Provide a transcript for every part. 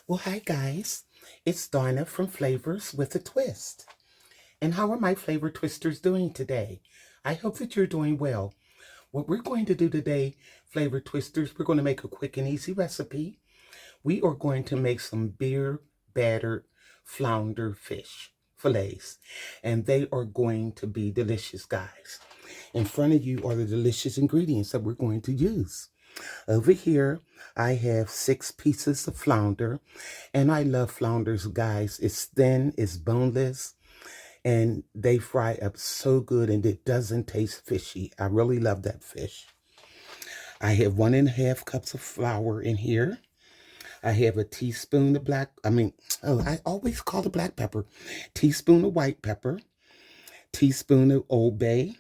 Well, hi guys. It's Donna from Flavors with a Twist. And how are my flavor twisters doing today? I hope that you're doing well. What we're going to do today, flavor twisters, we're going to make a quick and easy recipe. We are going to make some beer battered flounder fish fillets, and they are going to be delicious, guys. In front of you are the delicious ingredients that we're going to use. Over here, I have 6 pieces of flounder, and I love flounders, guys. It's thin, it's boneless, and they fry up so good, and it doesn't taste fishy. I really love that fish. I have 1.5 cups of flour in here. I have a teaspoon of I always call it black pepper. Teaspoon of white pepper, teaspoon of Old Bay,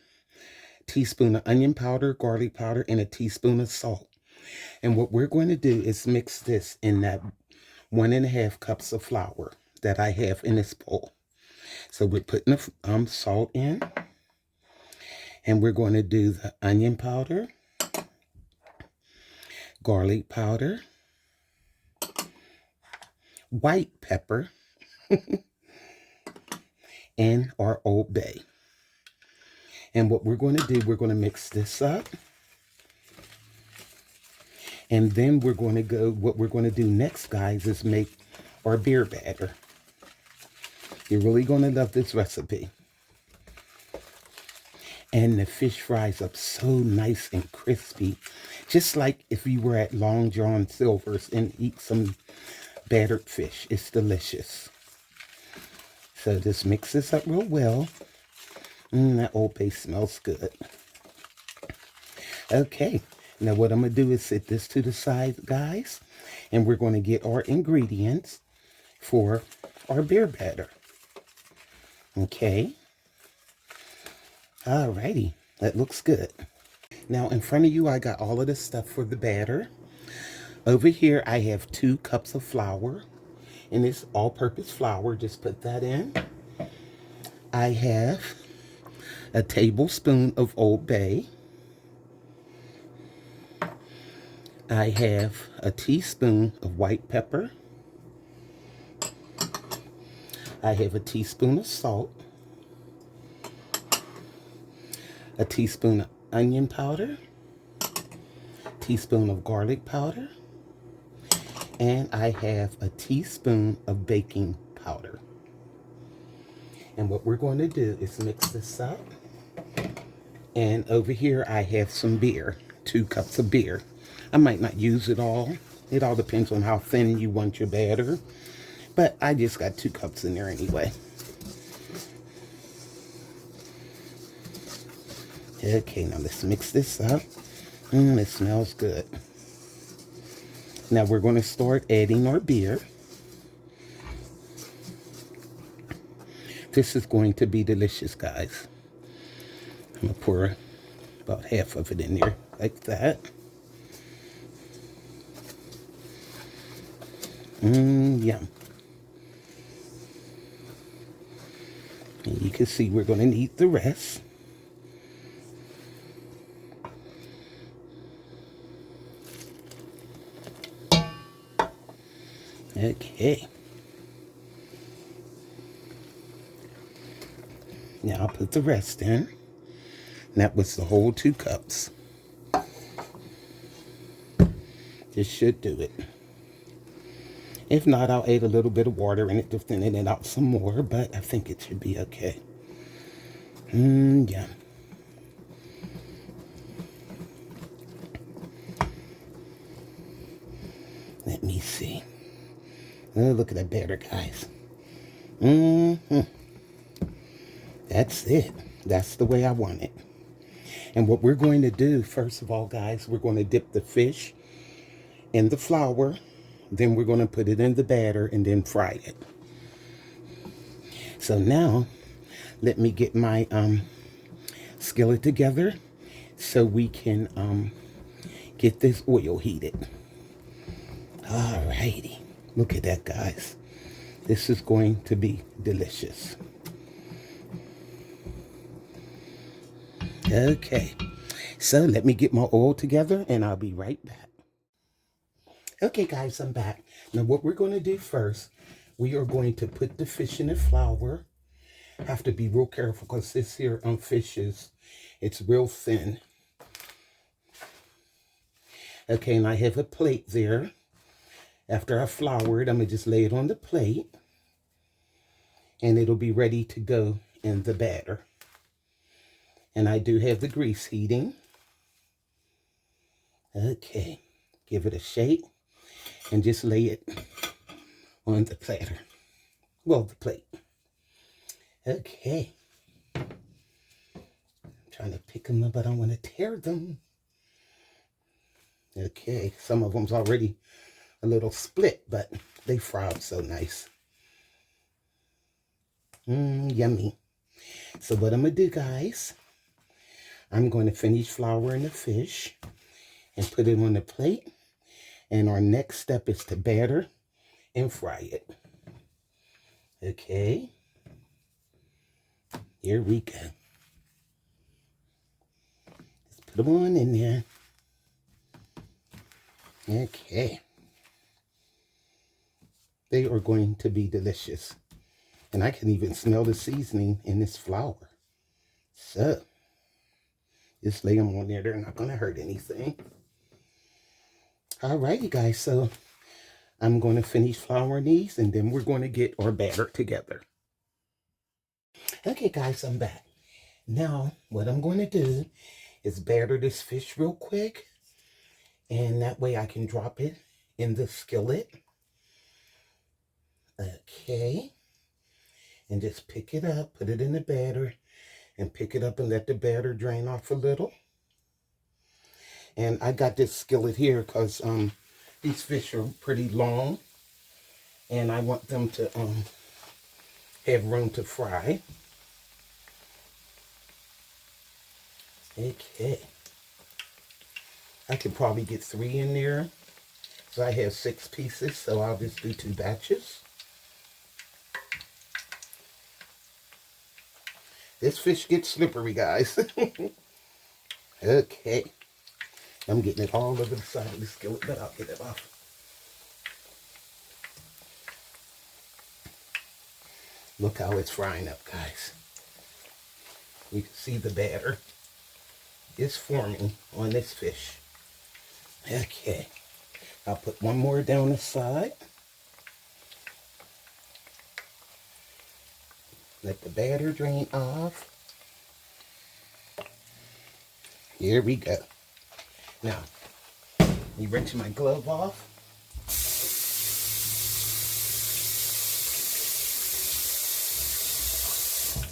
teaspoon of onion powder, garlic powder, and a teaspoon of salt. And what we're going to do is mix this in that 1.5 cups of flour that I have in this bowl. So we're putting the salt in, and we're going to do the onion powder, garlic powder, white pepper, and our Old Bay. And what we're going to do, we're going to mix this up. And then what we're going to do next, guys, is make our beer batter. You're really going to love this recipe. And the fish fries up so nice and crispy, just like if you were at Long John Silver's and eat some battered fish. It's delicious. So just mix this up real well. That Old Bay smells good. Okay, now what I'm going to do is set this to the side, guys, and we're going to get our ingredients for our beer batter. Okay. Alrighty, that looks good. Now in front of you, I got all of the stuff for the batter. Over here, I have 2 cups of flour, and it's all-purpose flour. Just put that in. I have a tablespoon of Old Bay. I have a teaspoon of white pepper. I have a teaspoon of salt, a teaspoon of onion powder, teaspoon of garlic powder, and I have a teaspoon of baking powder. And what we're going to do is mix this up. And over here I have some beer, 2 cups of beer. I might not use it all. It all depends on how thin you want your batter. But I just got 2 cups in there anyway. Okay, now let's mix this up. It smells good. Now we're going to start adding our beer. This is going to be delicious, guys. I'm going to pour about half of it in there, like that. Yum. And you can see we're going to need the rest. Okay. Now I'll put the rest in. And that was the whole 2 cups. This should do it. If not, I'll add a little bit of water in it to thin it out some more, but I think it should be okay. Yeah. Let me see. Oh, look at that batter, guys. That's it. That's the way I want it. And what we're going to do, first of all, guys, we're going to dip the fish in the flour. Then we're going to put it in the batter and then fry it. So now, let me get my skillet together so we can get this oil heated. Alrighty. Look at that, guys. This is going to be delicious. Okay. So let me get my oil together and I'll be right back. Okay, guys, I'm back. Now, what we're going to do first, we are going to put the fish in the flour. Have to be real careful because this here fish it's real thin. Okay, and I have a plate there. After I flour it, I'm going to just lay it on the plate. And it'll be ready to go in the batter. And I do have the grease heating. Okay, give it a shake and just lay it on the platter. Well, the plate. Okay. I'm trying to pick them up, but I don't want to tear them. Okay, some of them's already a little split, but they fry up so nice. Yummy. So what I'm going to do, guys, I'm going to finish flouring the fish and put it on the plate. And our next step is to batter and fry it. Okay. Here we go. Just put them on in there. Okay. They are going to be delicious. And I can even smell the seasoning in this flour. So, just lay them on there. They're not going to hurt anything. Alrighty, guys. So, I'm going to finish flouring these, and then we're going to get our batter together. Okay, guys, I'm back. Now, what I'm going to do is batter this fish real quick. And that way I can drop it in the skillet. Okay. And just pick it up, put it in the batter, and pick it up and let the batter drain off a little. And I got this skillet here because these fish are pretty long. And I want them to have room to fry. Okay. I could probably get 3 in there. So I have 6 pieces, so I'll just do 2 batches. This fish gets slippery, guys. Okay. I'm getting it all over the side of the skillet, but I'll get it off. Look how it's frying up, guys. You can see the batter is forming on this fish. Okay. I'll put one more down the side. Let the batter drain off. Here we go. Now, let me rinse my glove off.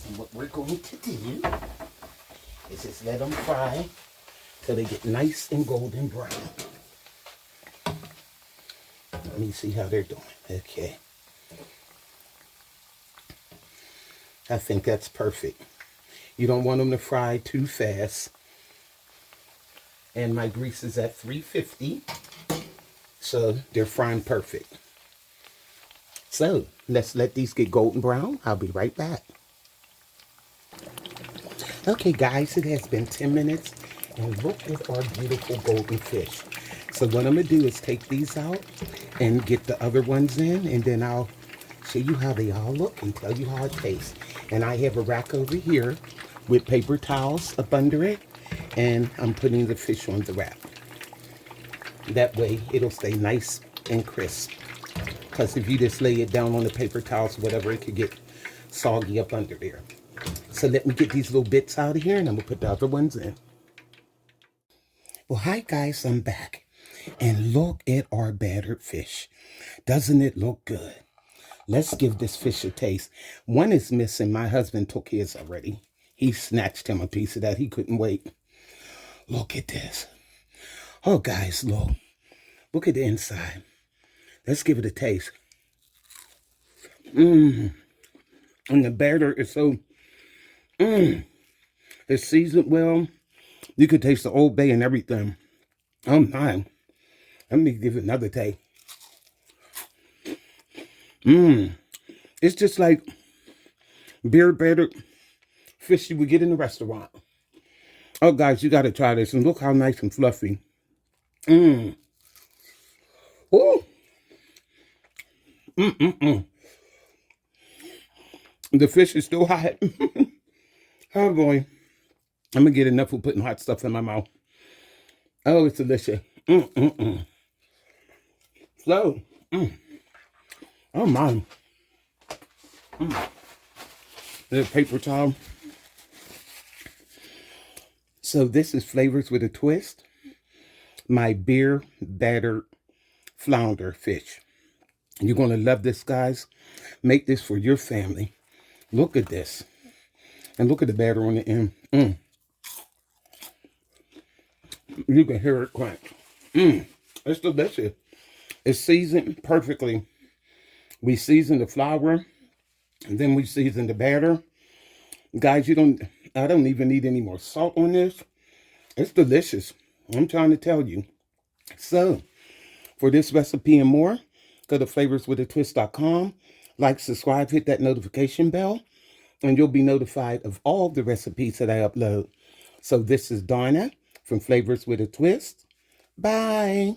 And what we're going to do is just let them fry till they get nice and golden brown. Let me see how they're doing. Okay. I think that's perfect. You don't want them to fry too fast. And my grease is at 350. So they're frying perfect. So let's let these get golden brown. I'll be right back. Okay, guys, it has been 10 minutes. And look at our beautiful golden fish. So what I'm going to do is take these out and get the other ones in. And then I'll show you how they all look and tell you how it tastes. And I have a rack over here with paper towels up under it. And I'm putting the fish on the rack. That way it'll stay nice and crisp. Because if you just lay it down on the paper towels, whatever, it could get soggy up under there. So let me get these little bits out of here and I'm going to put the other ones in. Well, hi guys, I'm back. And look at our battered fish. Doesn't it look good? Let's give this fish a taste. One is missing. My husband took his already. He snatched him a piece of that. He couldn't wait. Look at this. Oh, guys, look. Look at the inside. Let's give it a taste. And the batter is so, it's seasoned well. You could taste the Old Bay and everything. Oh, my. Let me give it another taste. It's just like beer battered fish you would get in the restaurant. Oh, guys, you got to try this. And look how nice and fluffy. Ooh. Mm-mm-mm. The fish is still hot. Oh boy. I'm gonna get enough of putting hot stuff in my mouth. Oh, it's delicious. Mm-mm-mm. So, oh my. The paper towel. So this is Flavors with a Twist. My beer battered flounder fish. You're gonna love this, guys. Make this for your family. Look at this. And look at the batter on the end. You can hear it crunch. It's delicious. It's seasoned perfectly. We season the flour, and then we season the batter. Guys, I don't even need any more salt on this. It's delicious. I'm trying to tell you. So, for this recipe and more, go to flavorswithatwist.com. Like, subscribe, hit that notification bell, and you'll be notified of all the recipes that I upload. So this is Donna from Flavors with a Twist. Bye.